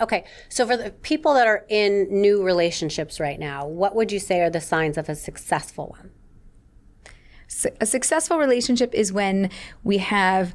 Okay, so for the people that are in new relationships right now, what would you say are the signs of a successful one? A successful relationship is when we have,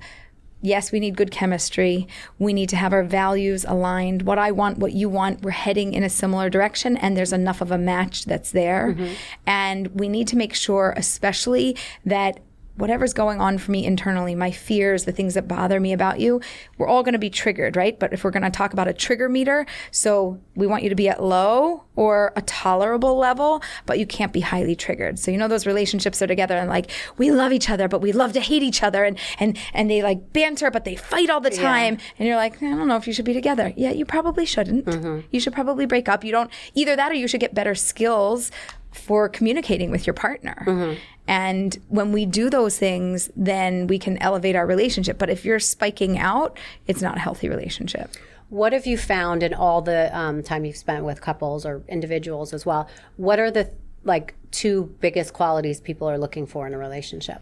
yes, we need good chemistry. We need to have our values aligned. What I want, what you want, we're heading in a similar direction, and there's enough of a match that's there. Mm-hmm. And we need to make sure, especially, that whatever's going on for me internally, my fears, the things that bother me about you, we're all going to be triggered, right? But if we're going to talk about a trigger meter, so we want you to be at low or a tolerable level, but you can't be highly triggered. So you know those relationships are together and like, we love each other, but we love to hate each other, and they like banter, but they fight all the time. Yeah. And you're like, I don't know if you should be together. Yeah, you probably shouldn't. Mm-hmm. You should probably break up. You don't, either that or you should get better skills for communicating with your partner. Mm-hmm. And when we do those things, then we can elevate our relationship. But if you're spiking out, it's not a healthy relationship. What have you found in all the time you've spent with couples or individuals as well? What are the two biggest qualities people are looking for in a relationship?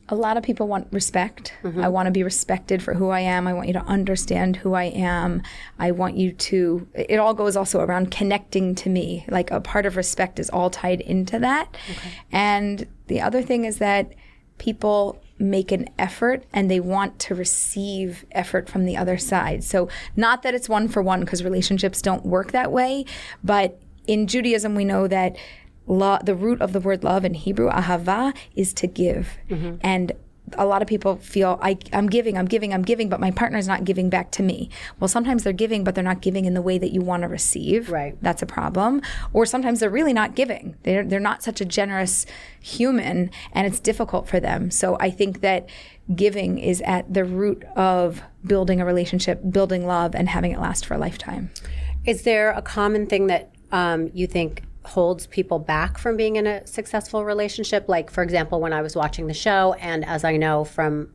A lot of people want respect. Mm-hmm. I want to be respected for who I am. I want you to understand who I am. I want you to, it all goes also around connecting to me. Like a part of respect is all tied into that. Okay. And the other thing is that people make an effort and they want to receive effort from the other side. So not that it's one for one, because relationships don't work that way, but in Judaism we know that the root of the word love in Hebrew, ahava, is to give. Mm-hmm. And a lot of people feel, I'm giving, but my partner's not giving back to me. Well, sometimes they're giving, but they're not giving in the way that you want to receive. Right. That's a problem. Or sometimes they're really not giving. They're not such a generous human, and it's difficult for them. So I think that giving is at the root of building a relationship, building love, and having it last for a lifetime. Is there a common thing that you think holds people back from being in a successful relationship? Like, for example, when I was watching the show, and as I know from,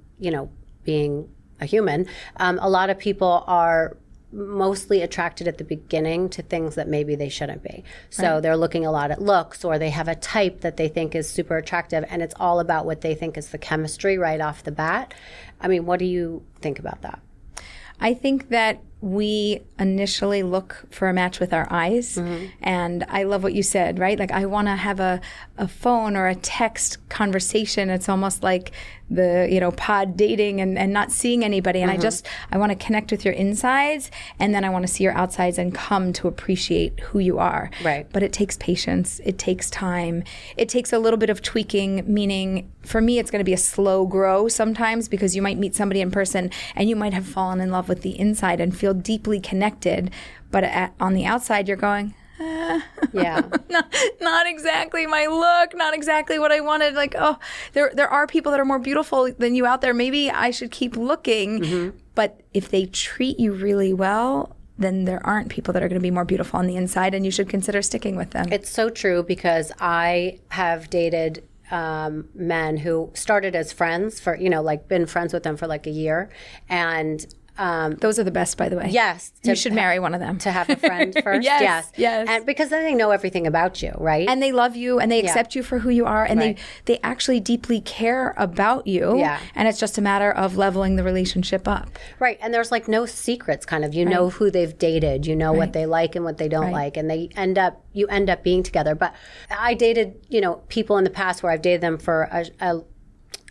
being a human, a lot of people are mostly attracted at the beginning to things that maybe they shouldn't be. So right. They're looking a lot at looks, or they have a type that they think is super attractive, and it's all about what they think is the chemistry right off the bat. I mean, what do you think about that? I think that we initially look for a match with our eyes. Mm-hmm. And I love what you said, right? Like, I want to have a phone or a text conversation. It's almost like the, pod dating and not seeing anybody. And mm-hmm. I want to connect with your insides, and then I want to see your outsides and come to appreciate who you are. Right. But it takes patience. It takes time. It takes a little bit of tweaking, meaning for me, it's going to be a slow grow sometimes, because you might meet somebody in person and you might have fallen in love with the inside and feel deeply connected, but on the outside you're going, yeah, not exactly my look, not exactly what I wanted. Like, oh, there are people that are more beautiful than you out there. Maybe I should keep looking. Mm-hmm. But if they treat you really well, then there aren't people that are going to be more beautiful on the inside, and you should consider sticking with them. It's so true, because I have dated men who started as friends for, been friends with them for like a year, and those are the best, by the way. Yes. You should marry one of them. To have a friend first? Yes. And because then they know everything about you, right? And they love you, and they accept you for who you are, and they actually deeply care about you. Yeah. And it's just a matter of leveling the relationship up. Right. And there's like no secrets, kind of. You know who they've dated. You know what they like and what they don't like. And you end up being together. But I dated, people in the past where I've dated them for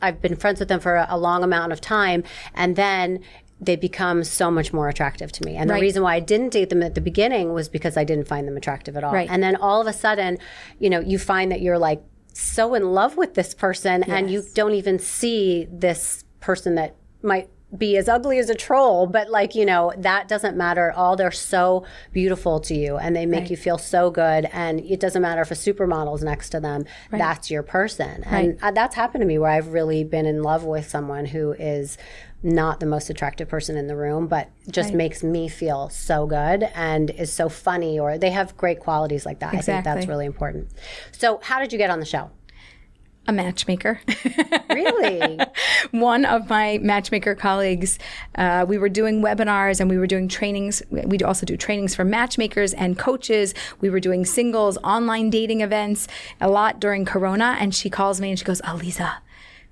I've been friends with them for a long amount of time, and then they become so much more attractive to me. And the reason why I didn't date them at the beginning was because I didn't find them attractive at all. Right. And then all of a sudden, you find that you're like so in love with this person, and you don't even see this person that might be as ugly as a troll, but that doesn't matter at all. They're so beautiful to you, and they make you feel so good, and it doesn't matter if a supermodel's next to them. That's your person. And that's happened to me, where I've really been in love with someone who is not the most attractive person in the room, but just makes me feel so good and is so funny, or they have great qualities like that. Exactly. I think that's really important. So how did you get on the show? A matchmaker. Really? One of my matchmaker colleagues, we were doing webinars and we were doing trainings. We also do trainings for matchmakers and coaches. We were doing singles, online dating events, a lot during Corona. And she calls me and she goes, Aleeza,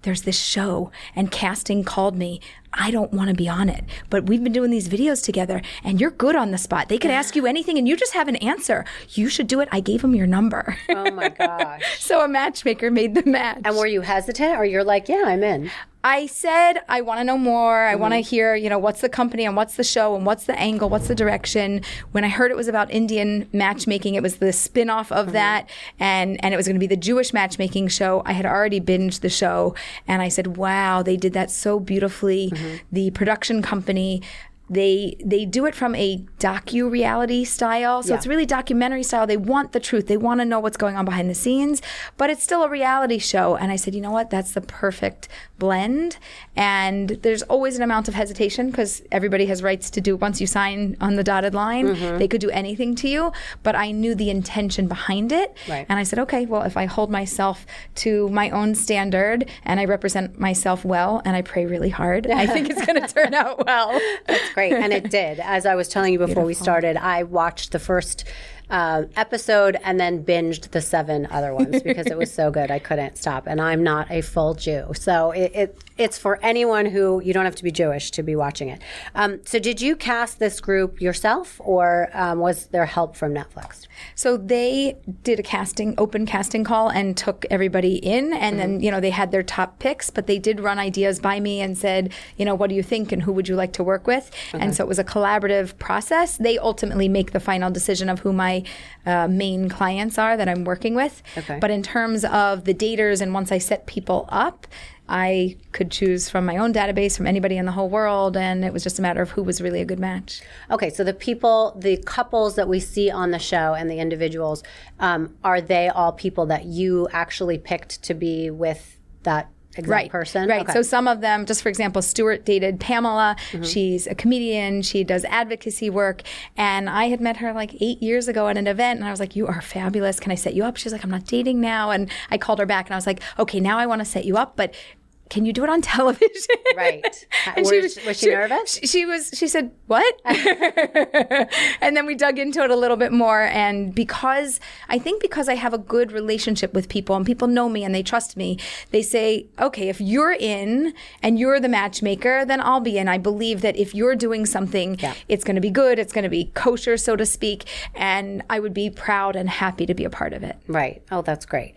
there's this show, and casting called me. I don't want to be on it, but we've been doing these videos together and you're good on the spot. They could ask you anything and you just have an answer. You should do it. I gave them your number. Oh my gosh. So a matchmaker made the match. And were you hesitant, or you're like, yeah, I'm in? I said, I want to know more. I want to hear, what's the company and what's the show and what's the angle, what's the direction. When I heard it was about Indian matchmaking, it was the spin-off of that, and it was going to be the Jewish matchmaking show. I had already binged the show, and I said, wow, they did that so beautifully. The production company, they do it from a docu-reality style. So it's really documentary style. They want the truth. They want to know what's going on behind the scenes, but it's still a reality show. And I said, you know what? That's the perfect blend. And there's always an amount of hesitation because everybody has rights to do, once you sign on the dotted line, they could do anything to you. But I knew the intention behind it. Right. And I said, okay, well, if I hold myself to my own standard and I represent myself well and I pray really hard, I think it's going to turn out well. That's great. And it did. As I was telling you before we started, I watched the first episode and then binged the 7 other ones because it was so good. I couldn't stop. And I'm not a full Jew. So it's for anyone who, you don't have to be Jewish to be watching it. So did you cast this group yourself, or was there help from Netflix? So they did a open casting call and took everybody in, and then, they had their top picks, but they did run ideas by me and said, what do you think and who would you like to work with? And so it was a collaborative process. They ultimately make the final decision of who my main clients are that I'm working with. But in terms of the daters, and once I set people up, I could choose from my own database, from anybody in the whole world, and it was just a matter of who was really a good match. Okay, so the couples that we see on the show and the individuals, are they all people that you actually picked to be with that exact person? Right. Okay. So some of them, just for example, Stuart dated Pamela. She's a comedian. She does advocacy work. And I had met her like 8 years ago at an event. And I was like, you are fabulous. Can I set you up? She's like, I'm not dating now. And I called her back and I was like, okay, now I want to set you up, but can you do it on television? Right. And was she nervous? She said, what? And then we dug into it a little bit more. And because I have a good relationship with people and people know me and they trust me, they say, okay, if you're in and you're the matchmaker, then I'll be in. I believe that if you're doing something, it's going to be good. It's going to be kosher, so to speak. And I would be proud and happy to be a part of it. Right. Oh, that's great.